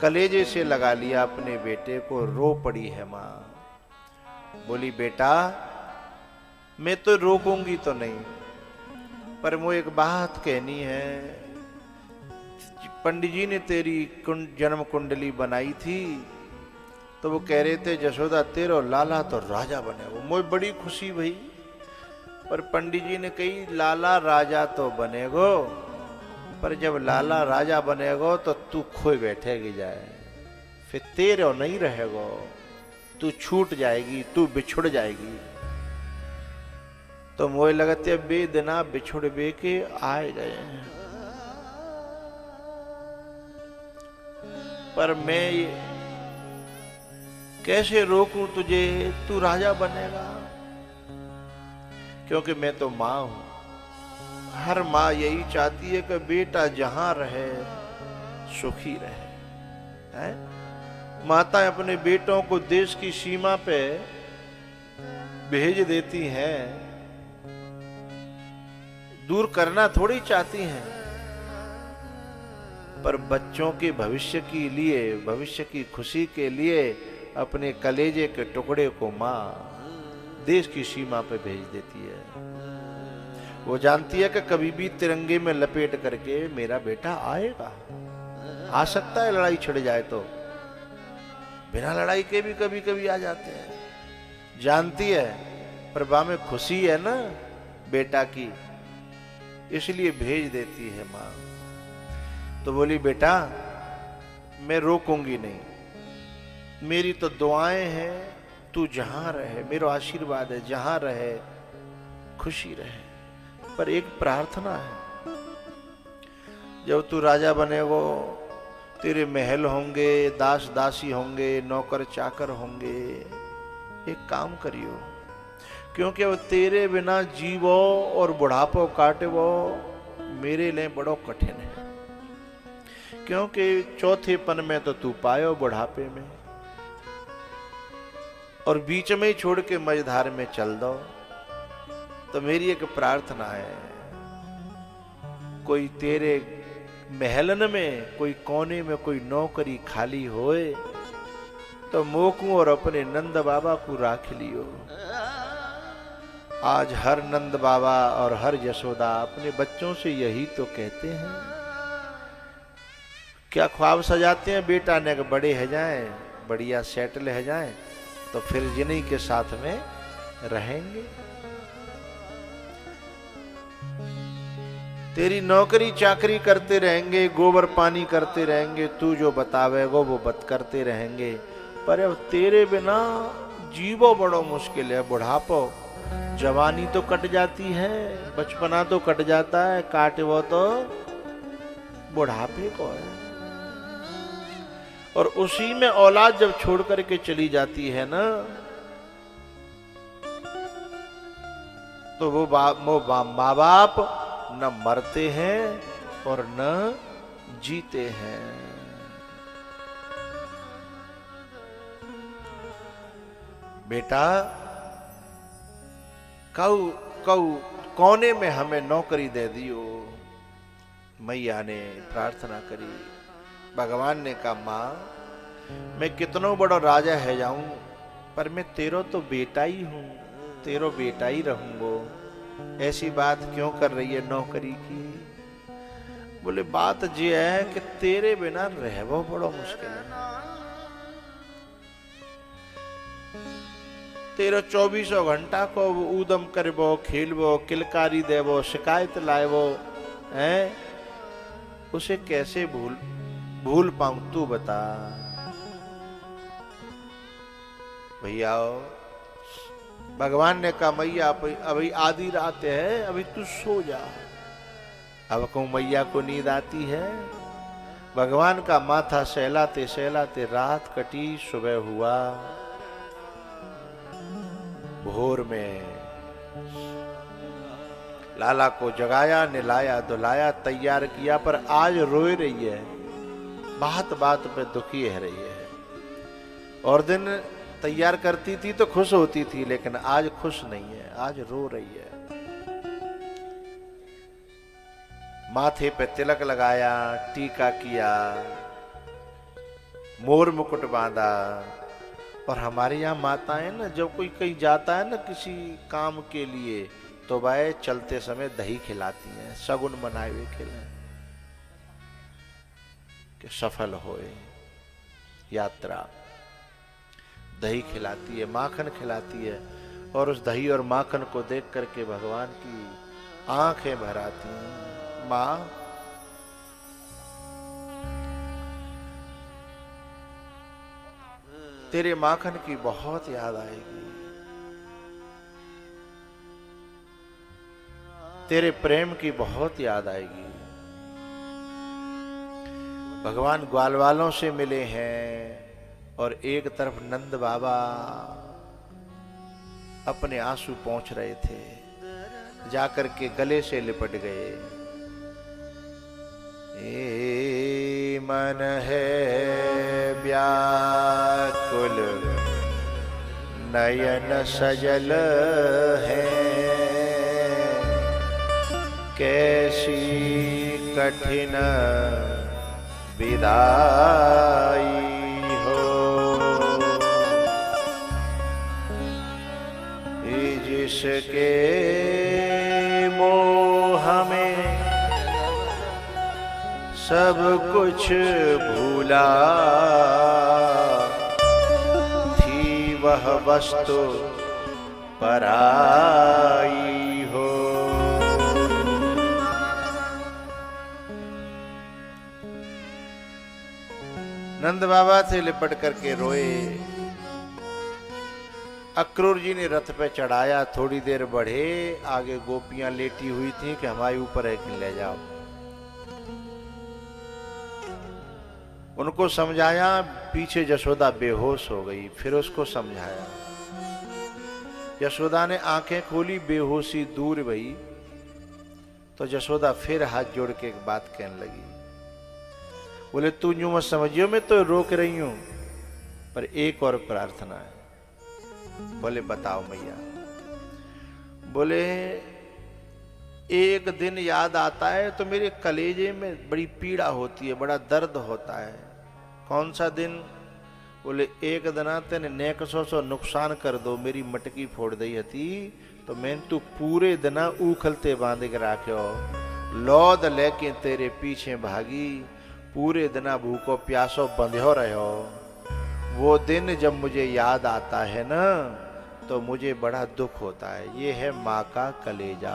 कलेजे से लगा लिया अपने बेटे को, रो पड़ी है मां। बोली बेटा मैं तो रोकूंगी तो नहीं, पर वो एक बात कहनी है। पंडित जी ने तेरी जन्म कुंडली बनाई थी, तो वो कह रहे थे जशोदा तेरो लाला तो राजा बनेगो। मुझे बड़ी खुशी भई, पर पंडित जी ने कही लाला राजा तो बनेगो, पर जब लाला राजा बनेगो तो तू खोए बैठेगी जाए, फिर तेरे नहीं रहेगो, तू छूट जाएगी, तू बिछुड़ जाएगी। तो मोए लगते बेदिना बिछुड़ बे के आए गए हैं, पर मैं कैसे रोकूं तुझे, तू राजा बनेगा। क्योंकि मैं तो मां हूं, हर मां यही चाहती है कि बेटा जहां रहे सुखी रहे, है? माताएं अपने बेटों को देश की सीमा पे भेज देती हैं, दूर करना थोड़ी चाहती हैं, पर बच्चों के भविष्य के लिए, भविष्य की खुशी के लिए अपने कलेजे के टुकड़े को मां देश की सीमा पे भेज देती है। वो जानती है कि कभी भी तिरंगे में लपेट करके मेरा बेटा आएगा, आ सकता है लड़ाई छिड़ जाए तो, बिना लड़ाई के भी कभी कभी आ जाते हैं, जानती है, पर बा में खुशी है ना बेटा की, इसलिए भेज देती है मां। तो बोली बेटा मैं रोकूंगी नहीं, मेरी तो दुआएं हैं, तू जहां रहे, मेरा आशीर्वाद है, जहां रहे खुशी रहे, पर एक प्रार्थना है, जब तू राजा बनेगो तेरे महल होंगे, दास दासी होंगे, नौकर चाकर होंगे, एक काम करियो, क्योंकि अब तेरे बिना जीवो और बुढ़ापो काटवो मेरे लिए बड़ो कठिन है। क्योंकि चौथेपन में तो तू पायो बुढ़ापे में, और बीच में ही छोड़ के मझधार में चल दो। तो मेरी एक प्रार्थना है, कोई तेरे महलन में, कोई कोने में कोई नौकरी खाली होए तो मोकू और अपने नंद बाबा को राख लियो। आज हर नंद बाबा और हर यशोदा अपने बच्चों से यही तो कहते हैं, क्या ख्वाब सजाते हैं, बेटा ने बड़े है जाएं, बढ़िया सेटल है जाएं, तो फिर जिन्हीं के साथ में रहेंगे। तेरी नौकरी चाकरी करते रहेंगे, गोबर पानी करते रहेंगे, तू जो बतावेगो वो बत करते रहेंगे, पर अब तेरे बिना जीवो बड़ो मुश्किल है। बुढ़ापो, जवानी तो कट जाती है, बचपना तो कट जाता है, काटे वो तो बुढ़ापे को है। और उसी में औलाद जब छोड़ करके चली जाती है ना, तो वो माँ बाप न मरते हैं और न जीते हैं। बेटा कऊ कऊ कोने में हमें नौकरी दे दियो। मैया ने प्रार्थना करी, भगवान ने कहा मां मैं कितनो बड़ो राजा है जाऊं, पर मैं तेरो तो बेटा ही हूं, तेरो बेटा ही रहूंगो, ऐसी बात क्यों कर रही है नौकरी की। बोले बात ये है कि तेरे बिना रहबो बड़ो मुश्किल है, तेरो 24 घंटा को उदम करबो, खेलबो, किलकारी देवो, शिकायत लाएबो, हैं उसे कैसे भूल पाऊं, तू बता। भैया भगवान ने कहा मैया अभी आधी रात है, अभी तू सो जा। अब कहूं मैया को नींद आती है। भगवान का माथा सहलाते सहलाते रात कटी, सुबह हुआ। भोर में लाला को जगाया, निलाया, धुलाया, तैयार किया, पर आज रोए रही है, बात बात पे दुखी है रही है। और दिन तैयार करती थी तो खुश होती थी, लेकिन आज खुश नहीं है, आज रो रही है। माथे पे तिलक लगाया, टीका किया, मोर मुकुट बांधा। और हमारे यहाँ माताएं ना, जब कोई कहीं जाता है ना किसी काम के लिए, तो वह चलते समय दही खिलाती हैं, शगुन बनाए हुए खिलाएं कि सफल होए यात्रा। दही खिलाती है, माखन खिलाती है, और उस दही और माखन को देख करके भगवान की आंखें भर आती हैं। माँ, तेरे माखन की बहुत याद आएगी, तेरे प्रेम की बहुत याद आएगी। भगवान ग्वाल वालों से मिले हैं, और एक तरफ नंद बाबा अपने आंसू पोंछ रहे थे, जाकर के गले से लिपट गए। ए मन है व्याकुल, नयन सजल है, कैसी कठिन विदाई हो। जिसके मोह में सब कुछ भूला, थी वह वस्तु पराई हो। नंद बाबा से लिपट करके रोए। अक्रूर जी ने रथ पे चढ़ाया, थोड़ी देर बढ़े, आगे गोपियां लेटी हुई थी कि हमारे ऊपर है कि ले जाओ। उनको समझाया, पीछे यशोदा बेहोश हो गई, फिर उसको समझाया। यशोदा ने आंखें खोली, बेहोशी दूर भई, तो यशोदा फिर हाथ जोड़ के एक बात कहने लगी। बोले तू यूं मत समझियो, मैं तो रोक रही हूं, पर एक और प्रार्थना है। बोले बताओ मैया। बोले एक दिन याद आता है तो मेरे कलेजे में बड़ी पीड़ा होती है, बड़ा दर्द होता है। कौन सा दिन? बोले एक दिन तेने नेकसो सो नुकसान कर दो, मेरी मटकी फोड़ दी हती, तो मैं तू पूरे दिन उखलते बांध के राख्यो, लौद लेके तेरे पीछे भागी, पूरे दिन भूखो प्यासो बंध्यो रहो। वो दिन जब मुझे याद आता है ना, तो मुझे बड़ा दुख होता है। ये है माँ का कलेजा।